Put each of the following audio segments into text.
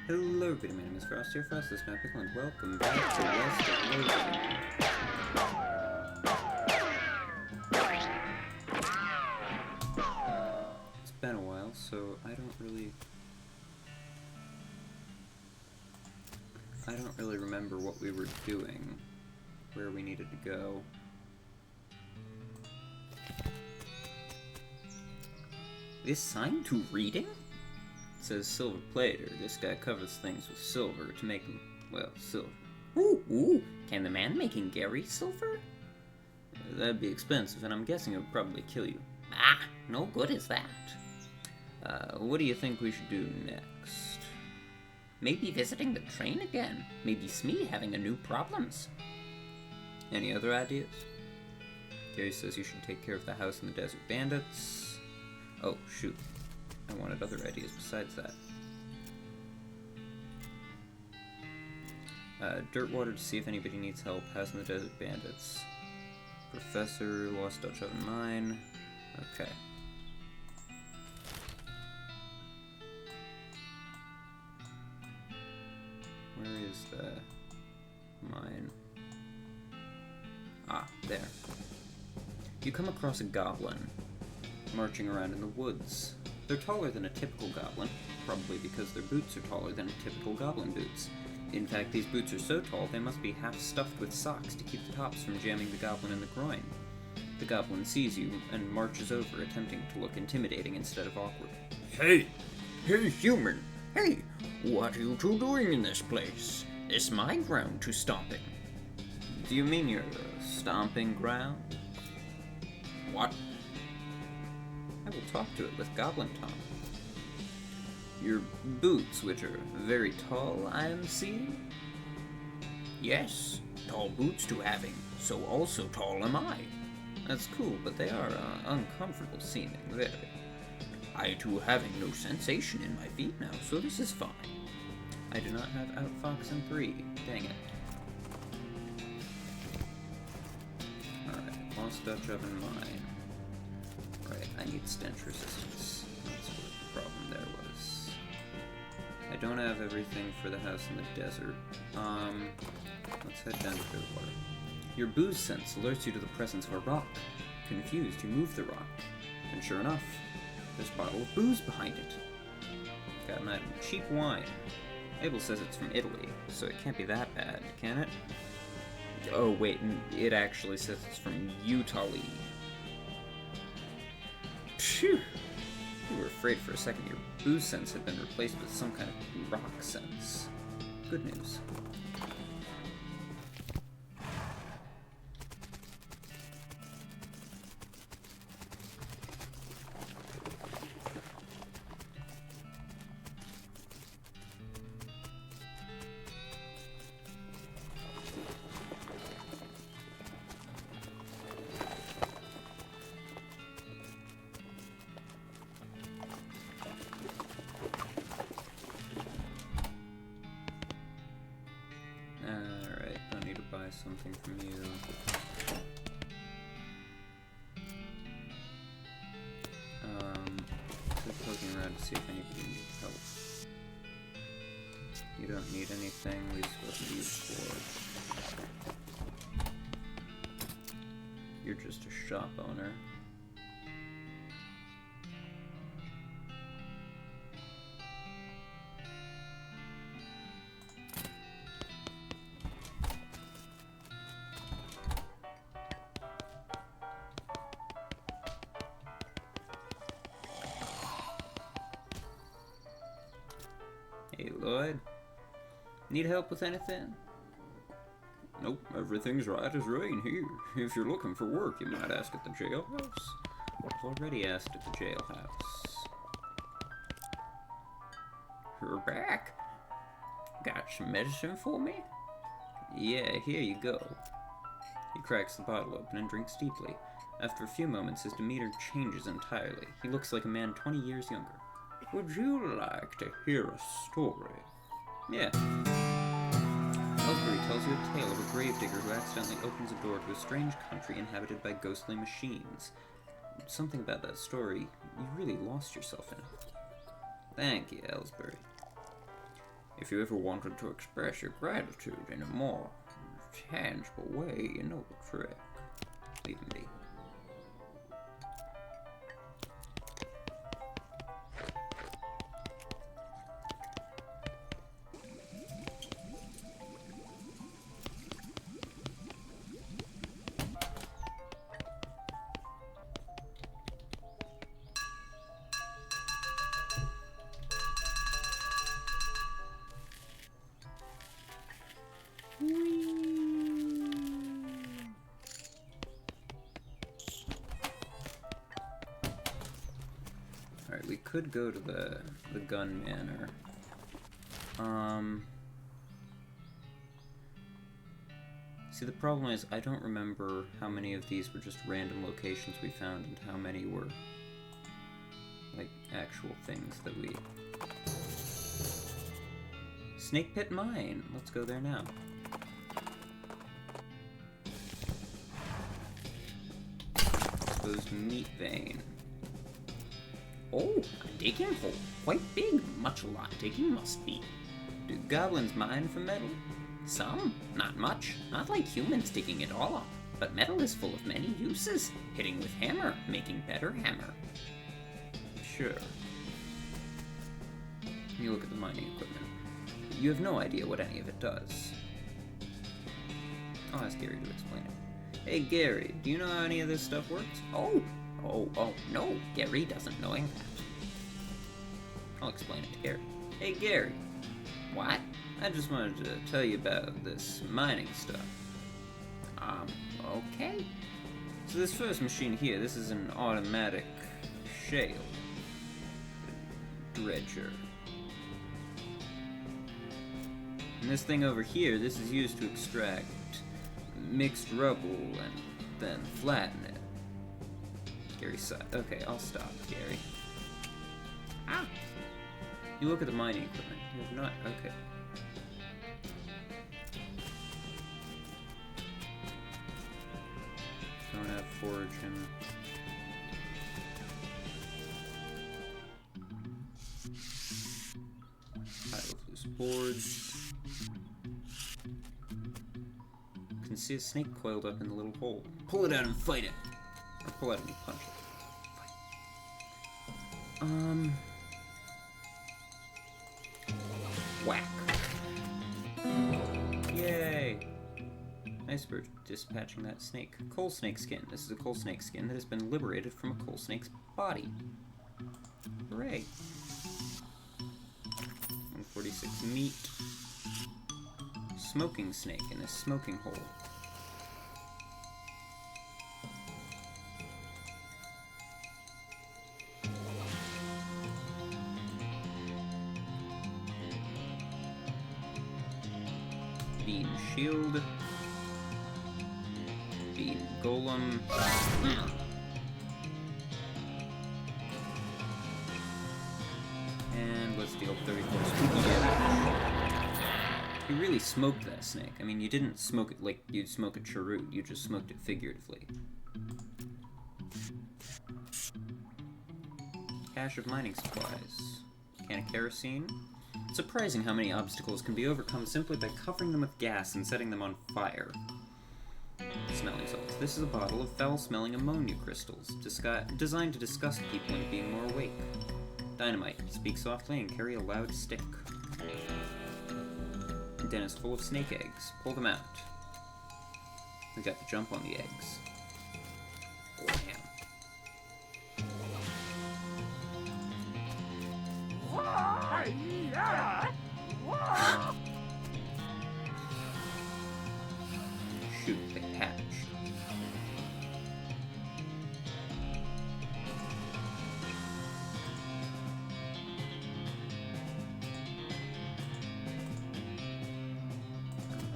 Hello, everybody, my name is Frost here, Frost this map pickle, and welcome back to West of Loathing. It's been a while, so I don't really remember what we were doing, where we needed to go. This sign to reading? It says silver plater. This guy covers things with silver to make them, well, silver. Ooh, can the man making Gary silver? That'd be expensive, and I'm guessing it would probably kill you. Ah, no good is that. What do you think we should do next? Maybe visiting the train again. Maybe Smee having a new problems. Any other ideas? Gary says you should take care of the house and the desert bandits. Oh, shoot. I wanted other ideas besides that. Dirtwater to see if anybody needs help. House and the desert bandits. Professor, lost Dutch oven mine. Okay. Where is the mine? Ah, there. You come across a goblin marching around in the woods. They're taller than a typical goblin, probably because their boots are taller than typical goblin boots. In fact, these boots are so tall they must be half stuffed with socks to keep the tops from jamming the goblin in the groin. The goblin sees you and marches over, attempting to look intimidating instead of awkward. Hey, human! Hey, what are you two doing in this place? It's my ground to stomping. Do you mean your stomping ground? What? I will talk to it with goblin tongue. Your boots, which are very tall, I am seeing? Yes, tall boots to having, so also tall am I. That's cool, but they are uncomfortable seeming, very. I too having no sensation in my feet now, so this is fine. I do not have Outfox in 3. Dang it. Alright, lost Dutch oven mine. Right, I need stench resistance. That's what the problem there was. I don't have everything for the house in the desert. Let's head down to Dirtwater. Your booze sense alerts you to the presence of a rock. Confused, you move the rock. And sure enough, there's a bottle of booze behind it. Got an item. Cheap wine. Label says it's from Italy, so it can't be that bad, can it? Oh wait, it actually says it's from Utah. Phew! You were afraid for a second your booze sense had been replaced with some kind of rock sense. Good news. Alright, don't need to buy something from you. Just poking around to see if anybody needs help. You don't need anything, we supposed to use for. You're just a shop owner. Hey, Lloyd. Need help with anything? Nope, everything's right as rain here. If you're looking for work, you might ask at the jailhouse. I've already asked at the jailhouse. You're back. Got some medicine for me? Yeah, here you go. He cracks the bottle open and drinks deeply. After a few moments, his demeanor changes entirely. He looks like a man 20 years younger. Would you like to hear a story? Yeah. Ellsbury tells you a tale of a gravedigger who accidentally opens a door to a strange country inhabited by ghostly machines. Something about that story, you really lost yourself in it. Thank you, Ellsbury. A If you ever wanted to express your gratitude in a more tangible way, you know the trick. Leave him be. Alright, we could go to the gun manor. See, the problem is I don't remember how many of these were just random locations we found and how many were, like, actual things that we... Snake Pit Mine! Let's go there now. Exposed meat vein. Oh, a digging hole. Quite big. Much a lot digging must be. Do goblins mine for metal? Some. Not much. Not like humans digging it all up. But metal is full of many uses. Hitting with hammer, making better hammer. Sure. You look at the mining equipment. You have no idea what any of it does. I'll ask Gary to explain it. Hey Gary, do you know how any of this stuff works? Oh, no, Gary doesn't know that. I'll explain it to Gary. Hey Gary. What? I just wanted to tell you about this mining stuff. Okay. So this first machine here, this is an automatic shale dredger. And this thing over here, this is used to extract mixed rubble and then flatten it. Gary sighed. Okay, I'll stop, Gary. Ah. You look at the mining equipment. You have not. Okay. Don't have forage and. Pile of loose boards. You can see a snake coiled up in the little hole. Pull it out and fight it. Or pull out and punch it. Whack. Yay! Nice for dispatching that snake. Coal snake skin. This is a coal snake skin that has been liberated from a coal snake's body. Hooray! 146 meat. Smoking snake in a smoking hole. Bean shield. Bean golem. And let's deal 34 spooky damage. You really smoked that snake. I mean, you didn't smoke it like you'd smoke a cheroot. You just smoked it figuratively. Cache of mining supplies. Can of kerosene. It's surprising how many obstacles can be overcome simply by covering them with gas and setting them on fire. Smelling salts. This is a bottle of foul-smelling ammonia crystals, designed to disgust people into being more awake. Dynamite. Speak softly and carry a loud stick. Den is full of snake eggs. Pull them out. We got to jump on the eggs. Wham. Shoot, they hatched.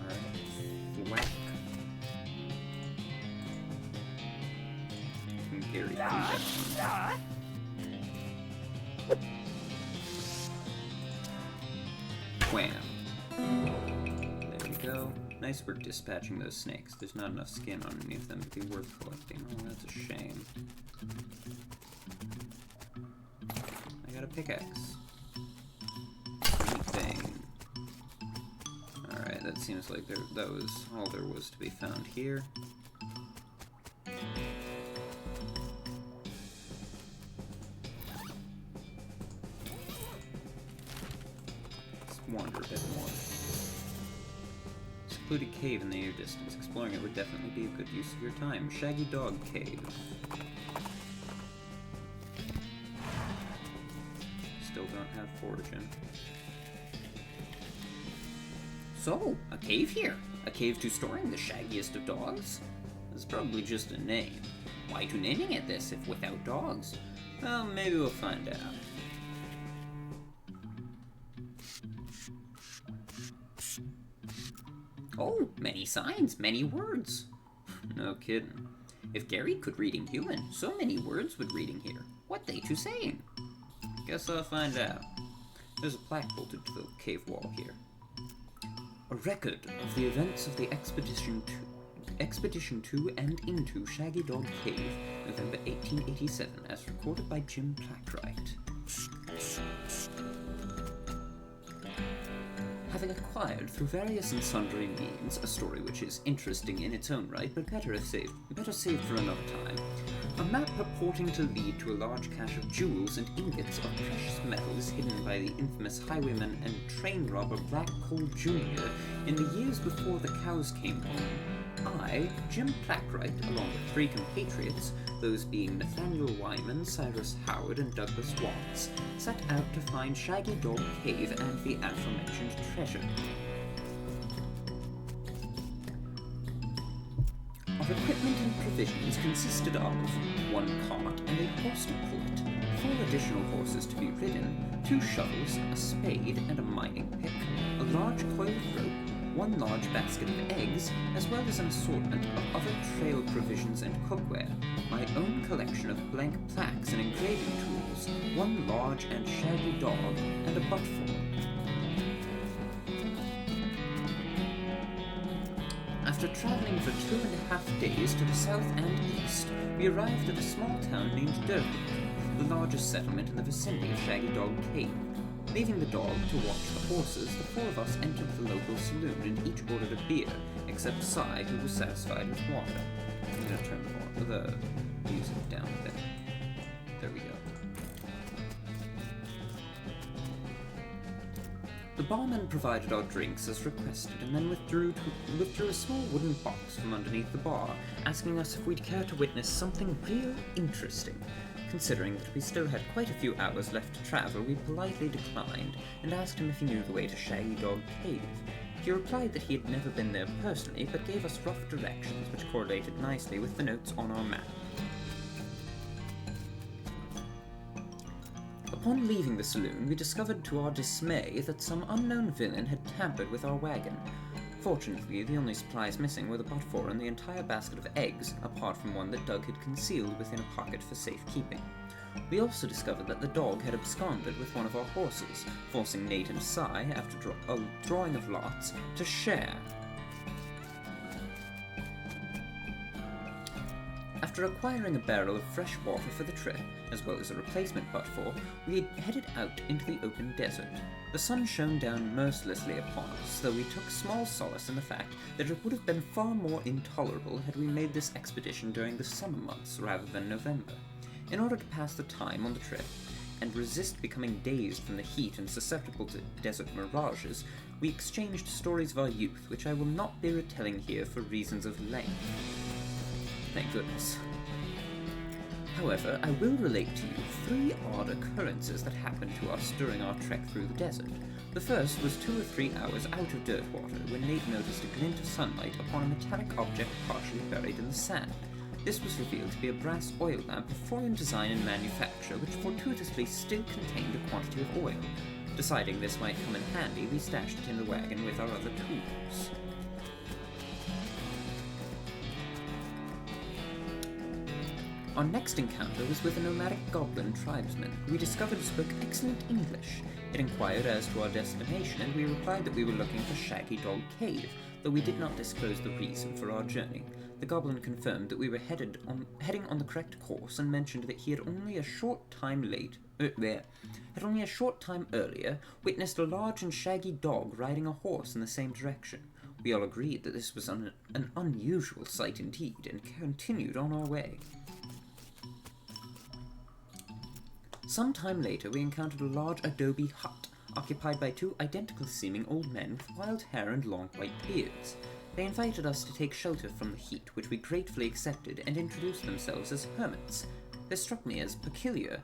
Alright, whack. Can Gary do that? Wham. There we go. Nice work dispatching those snakes. There's not enough skin on any of them to be worth collecting. Oh, that's a shame. I got a pickaxe. Neat thing. seems like that was all there was to be found here. Let's wander a bit more. Secluded cave in the near distance. Exploring it would definitely be a good use of your time. Shaggy Dog Cave. Still don't have foraging. So, a cave here. A cave to storing the shaggiest of dogs? It's probably just a name. Why to naming it this if without dogs? Well, maybe we'll find out. Oh, many signs, many words. No kidding. If Gary could reading human, so many words would reading here. What they to saying? Guess I'll find out. There's a plaque bolted to the cave wall here. A record of the events of the expedition to and into Shaggy Dog Cave, November 1887, as recorded by Jim Plackwright. Having acquired through various and sundry means a story which is interesting in its own right, but better saved for another time, a map purporting to lead to a large cache of jewels and ingots of precious metals hidden by the infamous highwayman and train robber Black Coal Jr. in the years before the cows came home. I, Jim Plackwright, along with 3 compatriots, those being Nathaniel Wyman, Cyrus Howard, and Douglas Watts, set out to find Shaggy Dog Cave and the aforementioned treasure. Of equipment and provisions consisted of 1 cart and a horse to pull it, 4 additional horses to be ridden, 2 shovels, a spade and a mining pick, a large coil of rope, 1 large basket of eggs, as well as an assortment of other trail provisions and cookware, my own collection of blank plaques and engraving tools, 1 large and shaggy dog, and a buttful. After traveling for 2.5 days to the south and east, we arrived at a small town named Dirkwood, the largest settlement in the vicinity of Shaggy Dog Cave. Leaving the dog to watch the horses, the 4 of us entered the local saloon and each ordered a beer, except Cy, who was satisfied with water. I'm gonna turn the music down a bit. There we go. The barman provided our drinks as requested, and then withdrew a small wooden box from underneath the bar, asking us if we'd care to witness something real interesting. Considering that we still had quite a few hours left to travel, we politely declined, and asked him if he knew the way to Shaggy Dog Cave. He replied that he had never been there personally, but gave us rough directions, which correlated nicely with the notes on our map. Upon leaving the saloon, we discovered to our dismay that some unknown villain had tampered with our wagon. Fortunately, the only supplies missing were the buttful and the entire basket of eggs, apart from one that Doug had concealed within a pocket for safekeeping. We also discovered that the dog had absconded with one of our horses, forcing Nate and Cy, after a drawing of lots, to share. After acquiring a barrel of fresh water for the trip, as well as a replacement buttful, we headed out into the open desert. The sun shone down mercilessly upon us, though we took small solace in the fact that it would have been far more intolerable had we made this expedition during the summer months rather than November. In order to pass the time on the trip, and resist becoming dazed from the heat and susceptible to desert mirages, we exchanged stories of our youth, which I will not be retelling here for reasons of length. Thank goodness. However, I will relate to you 3 odd occurrences that happened to us during our trek through the desert. The first was 2 or 3 hours out of Dirtwater, when Nate noticed a glint of sunlight upon a metallic object partially buried in the sand. This was revealed to be a brass oil lamp of foreign design and manufacture, which fortuitously still contained a quantity of oil. Deciding this might come in handy, we stashed it in the wagon with our other tools. Our next encounter was with a nomadic goblin tribesman, who we discovered spoke excellent English. It inquired as to our destination, and we replied that we were looking for Shaggy Dog Cave, though we did not disclose the reason for our journey. The goblin confirmed that we were heading on the correct course, and mentioned that he had only a short time earlier witnessed a large and shaggy dog riding a horse in the same direction. We all agreed that this was an unusual sight indeed, and continued on our way. Some time later, we encountered a large adobe hut, occupied by two identical-seeming old men with wild hair and long white beards. They invited us to take shelter from the heat, which we gratefully accepted, and introduced themselves as hermits. This struck me as peculiar,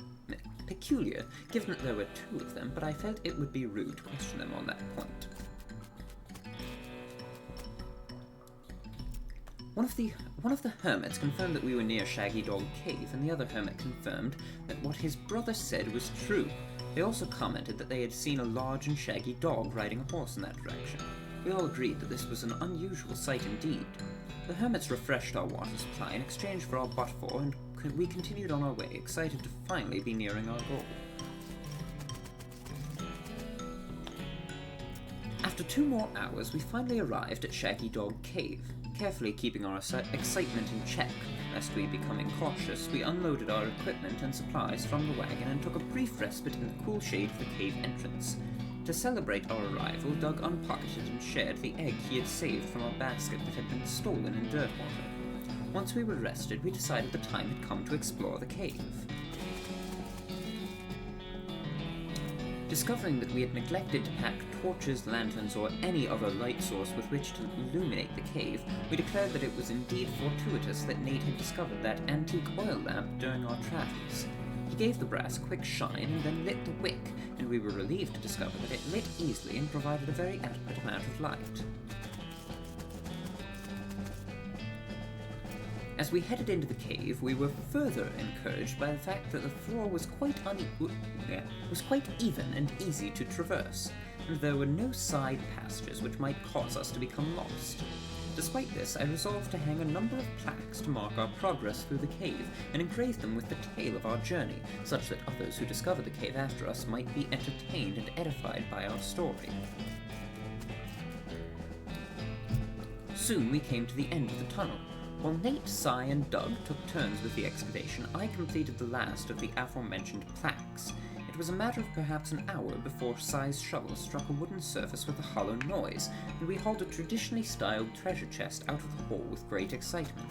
given that there were two of them, but I felt it would be rude to question them on that point. One of the hermits confirmed that we were near Shaggy Dog Cave, and the other hermit confirmed that what his brother said was true. They also commented that they had seen a large and shaggy dog riding a horse in that direction. We all agreed that this was an unusual sight indeed. The hermits refreshed our water supply in exchange for our buttful, and we continued on our way, excited to finally be nearing our goal. After 2 more hours, we finally arrived at Shaggy Dog Cave. Carefully keeping our excitement in check, lest we becoming cautious, we unloaded our equipment and supplies from the wagon and took a brief respite in the cool shade of the cave entrance. To celebrate our arrival, Doug unpocketed and shared the egg he had saved from our basket that had been stolen in Dirtwater. Once we were rested, we decided the time had come to explore the cave. Discovering that we had neglected to pack torches, lanterns, or any other light source with which to illuminate the cave, we declared that it was indeed fortuitous that Nate had discovered that antique oil lamp during our travels. He gave the brass a quick shine and then lit the wick, and we were relieved to discover that it lit easily and provided a very adequate amount of light. As we headed into the cave, we were further encouraged by the fact that the floor was quite even and easy to traverse, and there were no side passages which might cause us to become lost. Despite this, I resolved to hang a number of plaques to mark our progress through the cave, and engrave them with the tale of our journey, such that others who discover the cave after us might be entertained and edified by our story. Soon we came to the end of the tunnel. While Nate, Cy, and Doug took turns with the excavation, I completed the last of the aforementioned plaques. It was a matter of perhaps an hour before Cy's shovel struck a wooden surface with a hollow noise, and we hauled a traditionally styled treasure chest out of the hole with great excitement.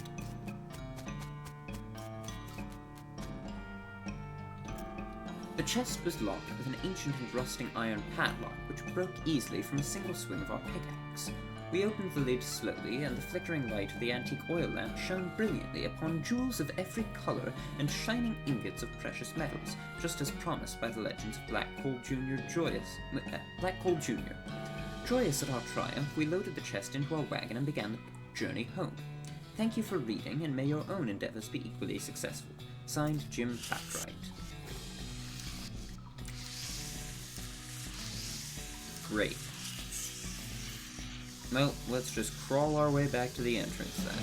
The chest was locked with an ancient and rusting iron padlock, which broke easily from a single swing of our pickaxe. We opened the lid slowly, and the flickering light of the antique oil lamp shone brilliantly upon jewels of every color and shining ingots of precious metals, just as promised by the legends of Black Coal Jr. Joyous at our triumph, we loaded the chest into our wagon and began the journey home. Thank you for reading, and may your own endeavors be equally successful. Signed, Jim Patright. Great. Well, let's just crawl our way back to the entrance then.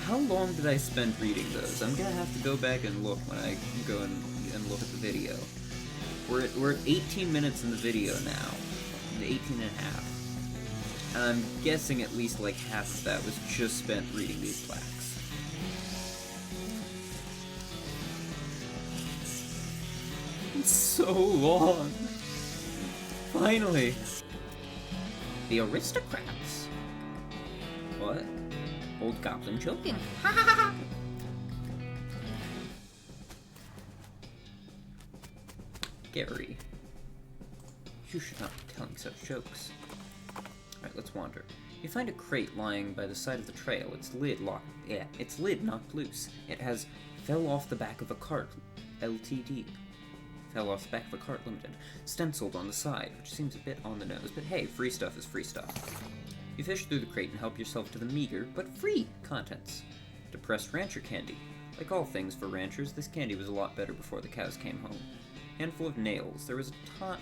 How long did I spend reading those? I'm gonna have to go back and look when I go and look at the video. We're at 18 minutes in the video now. 18 and a half. And I'm guessing at least like half of that was just spent reading these plaques. It's so long. Finally! The aristocrats! What? Old goblin joking. Ha ha ha! Gary. You should not be telling such jokes. Alright, let's wander. You find a crate lying by the side of the trail, its lid knocked loose. It has fell off the back of a cart, LTD. Fell off the back of a cart limited, stenciled on the side, which seems a bit on the nose, but hey, free stuff is free stuff. You fish through the crate and help yourself to the meager, but free, contents. Depressed rancher candy. Like all things for ranchers, this candy was a lot better before the cows came home. Handful of nails. There was a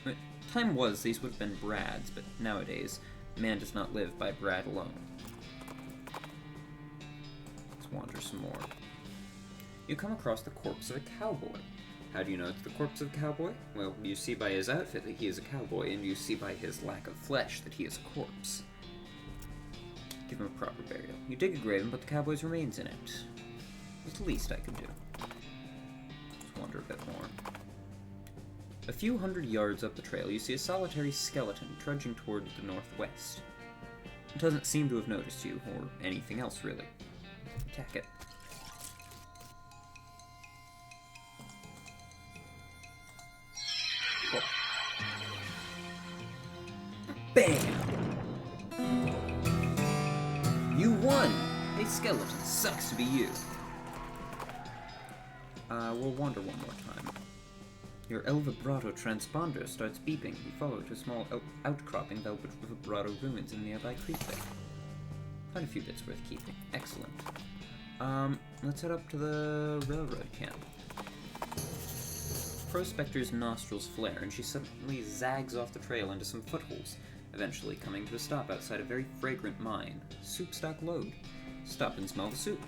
time was these would have been brads, but nowadays, man does not live by brad alone. Let's wander some more. You come across the corpse of a cowboy. How do you know it's the corpse of a cowboy? Well, you see by his outfit that he is a cowboy, and you see by his lack of flesh that he is a corpse. Give him a proper burial. You dig a grave and put the cowboy's remains in it. It's the least I could do. Let's wander a bit more. A few hundred yards up the trail, you see a solitary skeleton trudging toward the northwest. It doesn't seem to have noticed you, or anything else, really. Attack it. Oh. Bam! You won! Hey, skeleton, sucks to be you. We'll wander one more time. Your El Vibrato transponder starts beeping. You follow it to a small outcropping of El Vibrato ruins in nearby creek bed. Quite a few bits worth keeping. Excellent. Let's head up to the railroad camp. Prospector's nostrils flare, and she suddenly zags off the trail into some footholes, eventually coming to a stop outside a very fragrant mine. Soup stock load. Stop and smell the soup.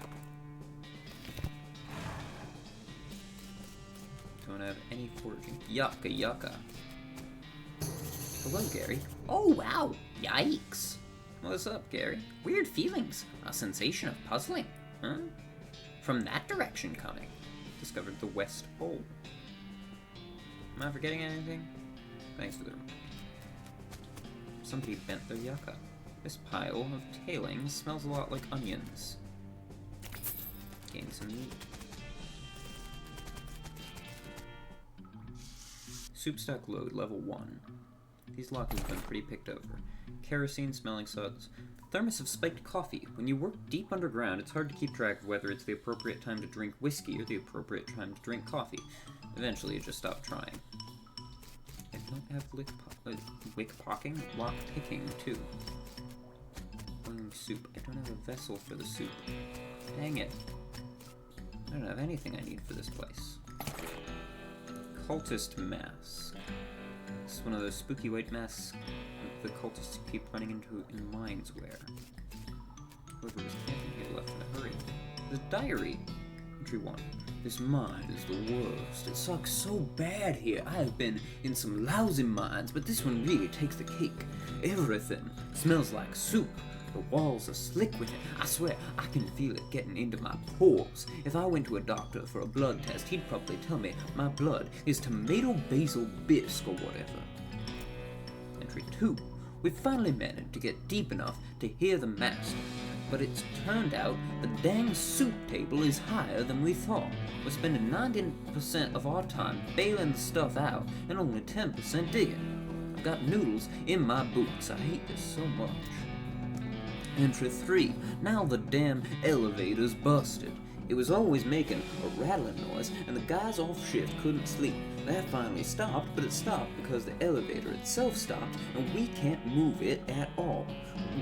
Don't have any foraging. Yucca yucca. Hello, Gary. Oh, wow. Yikes. What's up, Gary? Weird feelings. A sensation of puzzling. Huh? From that direction coming. Discovered the West Pole. Am I forgetting anything? Thanks for the reminder. Somebody bent their yucca. This pile of tailings smells a lot like onions. Gain some meat. Soup stock load, level 1. These lockers have been pretty picked over. Kerosene, smelling salts. Thermos of spiked coffee. When you work deep underground, it's hard to keep track of whether it's the appropriate time to drink whiskey or the appropriate time to drink coffee. Eventually, you just stop trying. I don't have wick-pocking? Lock-picking, too. Boiling soup. I don't have a vessel for the soup. Dang it. I don't have anything I need for this place. Cultist mask. This is one of those spooky white masks the cultists keep running into in mines wear. Whoever was camping here left in a hurry. The diary. Entry 1. This mine is the worst. It sucks so bad here. I have been in some lousy mines, but this one really takes the cake. Everything smells like soup. The walls are slick with it. I swear, I can feel it getting into my pores. If I went to a doctor for a blood test, he'd probably tell me my blood is tomato basil bisque or whatever. Entry 2. We've finally managed to get deep enough to hear the master, but it's turned out the dang soup table is higher than we thought. We're spending 90% of our time bailing the stuff out and only 10% digging. I've got noodles in my boots. I hate this so much. Entry 3. Now the damn elevator's busted. It was always making a rattling noise, and the guys off shift couldn't sleep. That finally stopped, but it stopped because the elevator itself stopped, and we can't move it at all.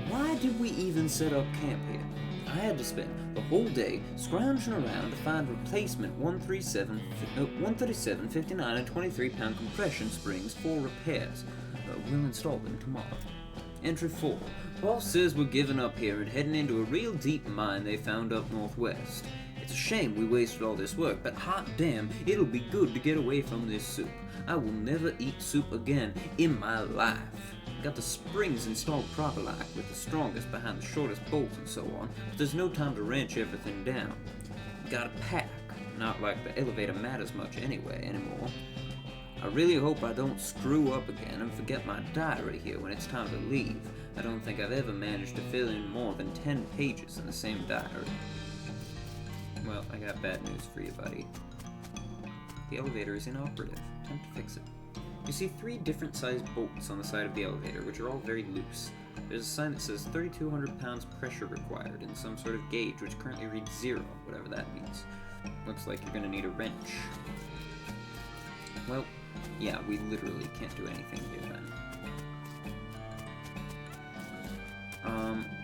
Why did we even set up camp here? I had to spend the whole day scrounging around to find replacement 137, 59, and 23-pound compression springs for repairs. We'll install them tomorrow. Entry 4. Boss says we're giving up here and heading into a real deep mine they found up northwest. It's a shame we wasted all this work, but hot damn, it'll be good to get away from this soup. I will never eat soup again in my life. Got the springs installed proper like, with the strongest behind the shortest bolts and so on, but there's no time to wrench everything down. Gotta pack. Not like the elevator matters much anymore. I really hope I don't screw up again and forget my diary here when it's time to leave. I don't think I've ever managed to fill in more than 10 pages in the same diary. Well, I got bad news for you, buddy. The elevator is inoperative. Time to fix it. You see 3 different sized bolts on the side of the elevator, which are all very loose. There's a sign that says 3,200 pounds pressure required and some sort of gauge which currently reads 0, whatever that means. Looks like you're gonna need a wrench. Well, yeah, we literally can't do anything here then.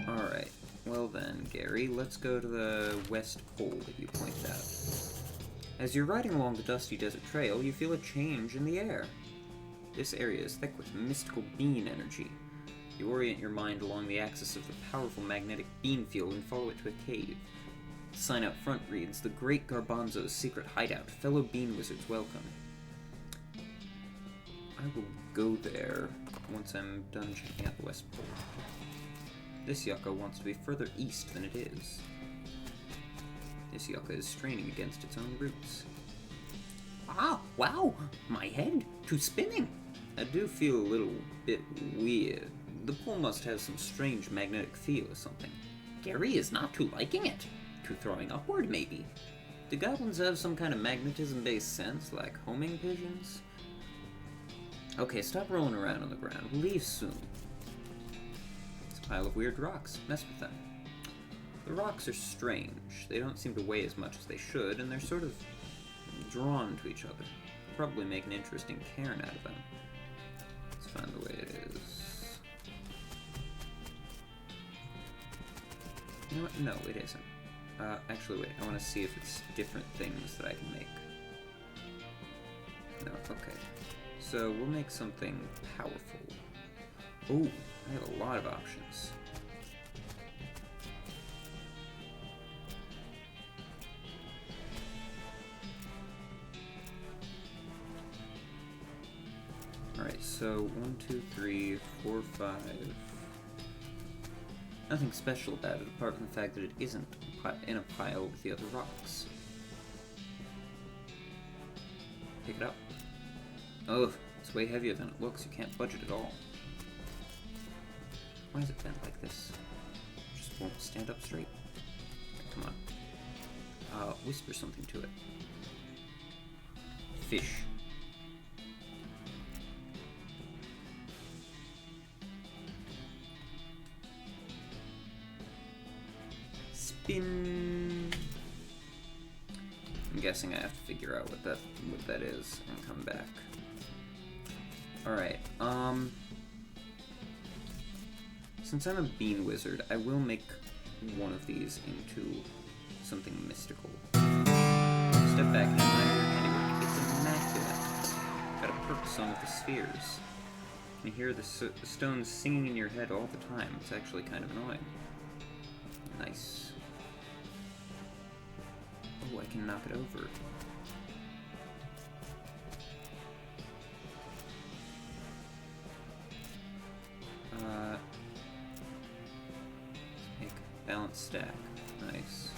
Alright. Well then, Gary, let's go to the West Pole that you pointed out. As you're riding along the dusty desert trail, you feel a change in the air. This area is thick with mystical bean energy. You orient your mind along the axis of the powerful magnetic bean field and follow it to a cave. The sign out front reads, "The Great Garbanzo's Secret Hideout. Fellow bean wizards welcome." I will go there once I'm done checking out the West Pole. This yucca wants to be further east than it is. This yucca is straining against its own roots. Ah, wow, my head, to spinning. I do feel a little bit weird. The pool must have some strange magnetic feel or something. Gary is not to liking it. To throwing upward, maybe. Do goblins have some kind of magnetism-based sense, like homing pigeons? Okay, stop rolling around on the ground. We'll leave soon. It's a pile of weird rocks. Mess with them. The rocks are strange. They don't seem to weigh as much as they should, and they're sort of drawn to each other. Probably make an interesting cairn out of them. Let's find the way it is. You know what? No, it isn't. Actually, wait. I want to see if it's different things that I can make. No, okay. So we'll make something powerful. Ooh, I have a lot of options. Alright, so 1, 2, 3, 4, 5. Nothing special about it, apart from the fact that it isn't in a pile with the other rocks. Pick it up. Oh, it's way heavier than it looks. You can't budge it at all. Why is it bent like this? Just won't stand up straight. Come on. Whisper something to it. Fish. Spin. I'm guessing I have to figure out what that is and come back. Alright, since I'm a bean wizard, I will make one of these into something mystical. Step back and admire your handiwork. It's immaculate. Got a perk song with the spheres. You hear the stones singing in your head all the time. It's actually kind of annoying. Nice. Oh, I can knock it over. Make balance stack. Nice.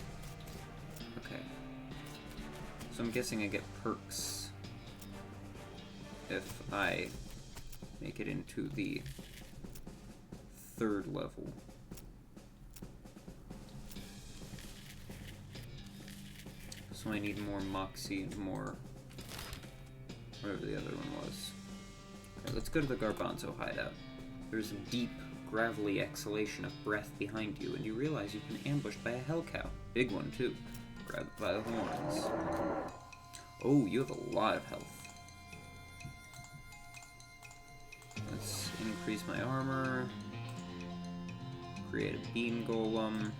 Okay. So I'm guessing I get perks if I make it into the 3rd level. So I need more moxie and more whatever the other one was. Okay, let's go to the Garbanzo hideout. There's a deep, gravelly exhalation of breath behind you, and you realize you've been ambushed by a hell cow. Big one, too. Grab it by the horns. Oh, you have a lot of health. Let's increase my armor. Create a beam golem.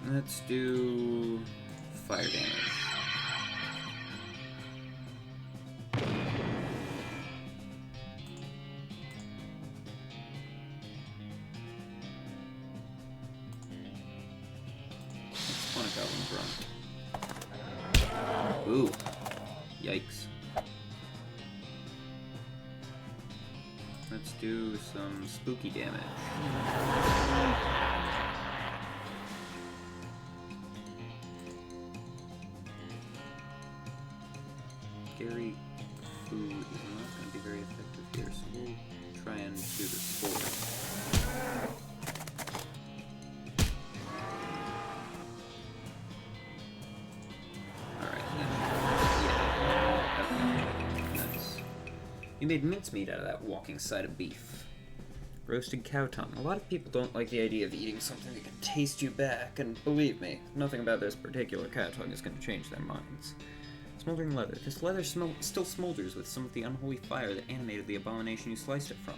Let's do fire damage. Let's want a goblin grunt. Ooh. Yikes. Let's do some spooky damage. Scary food is not going to be very effective here, so we'll try and do the spore. Alright, yeah. Nice. You made mincemeat out of that walking side of beef. Roasted cow tongue. A lot of people don't like the idea of eating something that can taste you back, and believe me, nothing about this particular cow tongue is going to change their minds. Smoldering leather. This leather still smolders with some of the unholy fire that animated the abomination you sliced it from.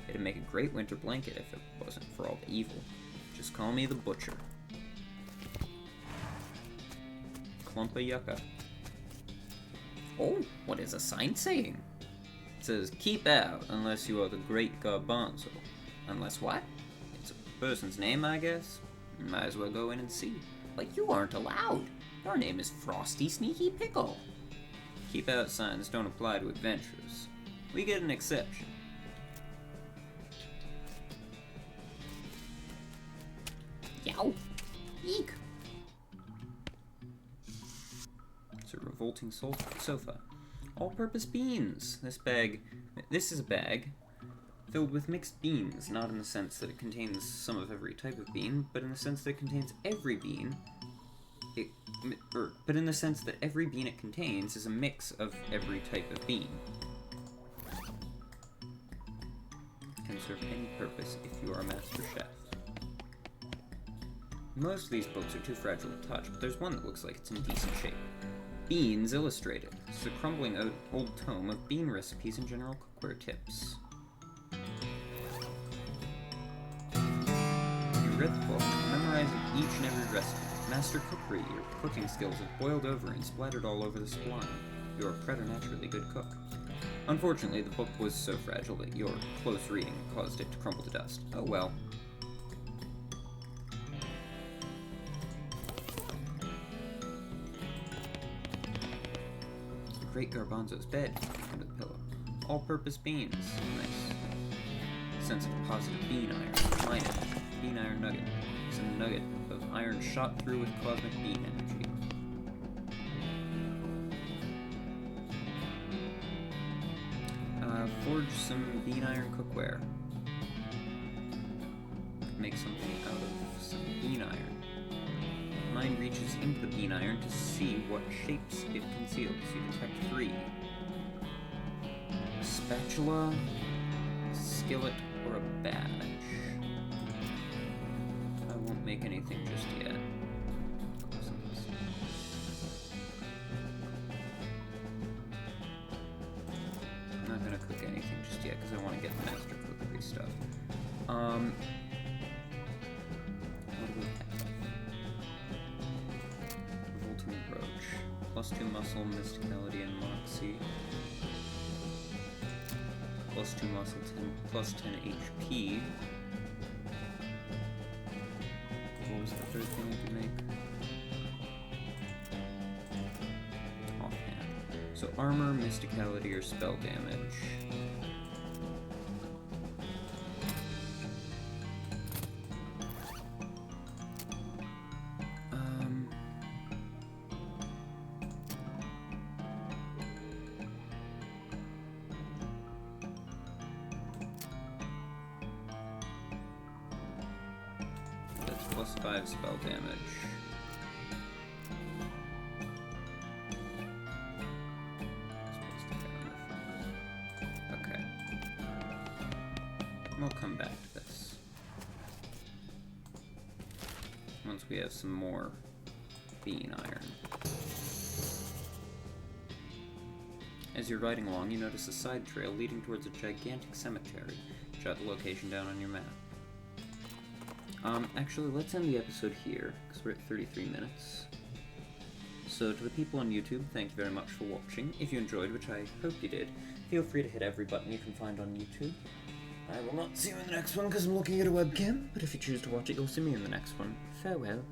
It'd make a great winter blanket if it wasn't for all the evil. Just call me the butcher. Clump of yucca. Oh, what is a sign saying? It says, keep out unless you are the great Garbanzo. Unless what? It's a person's name, I guess. Might as well go in and see. But you aren't allowed. Your name is Frosty Sneaky Pickle. Keep out signs don't apply to adventurers. We get an exception. Yow! Eek! It's a revolting sofa. All-purpose beans. This is a bag filled with mixed beans, not in the sense that it contains some of every type of bean, but in the sense that it contains every bean. But in the sense that every bean it contains is a mix of every type of bean. It can serve any purpose if you are a master chef. Most of these books are too fragile to touch, but there's one that looks like it's in decent shape. Beans Illustrated. It's a crumbling old tome of bean recipes and general cookware tips. You read the book, memorizing each and every recipe. Master cookery, your cooking skills have boiled over and splattered all over the sublime. You are a preternaturally good cook. Unfortunately, the book was so fragile that your close reading caused it to crumble to dust. Oh well. Great Garbanzo's bed under the pillow. All-purpose beans. Nice. Sense of positive bean iron. Mine it. Bean iron nugget. It's a nugget of iron shot through with cosmic bean energy. Forge some bean iron cookware. Make something out of some bean iron. Mind reaches into the bean iron to see what shapes it conceals. You detect 3. A spatula, a skillet, or a badge. I won't make anything just yet. I'm not gonna cook anything just yet because I want to get the master cookery stuff. What do we have? Revolting Roach. +2 muscle, mysticality, and moxie. +2 muscle, +10 HP. What was the third thing I could make? Offhand. So armor, mysticality, or spell damage. +5 spell damage. Okay. We'll come back to this once we have some more bean iron. As you're riding along, you notice a side trail leading towards a gigantic cemetery. Jot the location down on your map. Actually, let's end the episode here, because we're at 33 minutes. So, to the people on YouTube, thank you very much for watching. If you enjoyed, which I hope you did, feel free to hit every button you can find on YouTube. I will not see you in the next one, because I'm looking at a webcam, but if you choose to watch it, you'll see me in the next one. Farewell.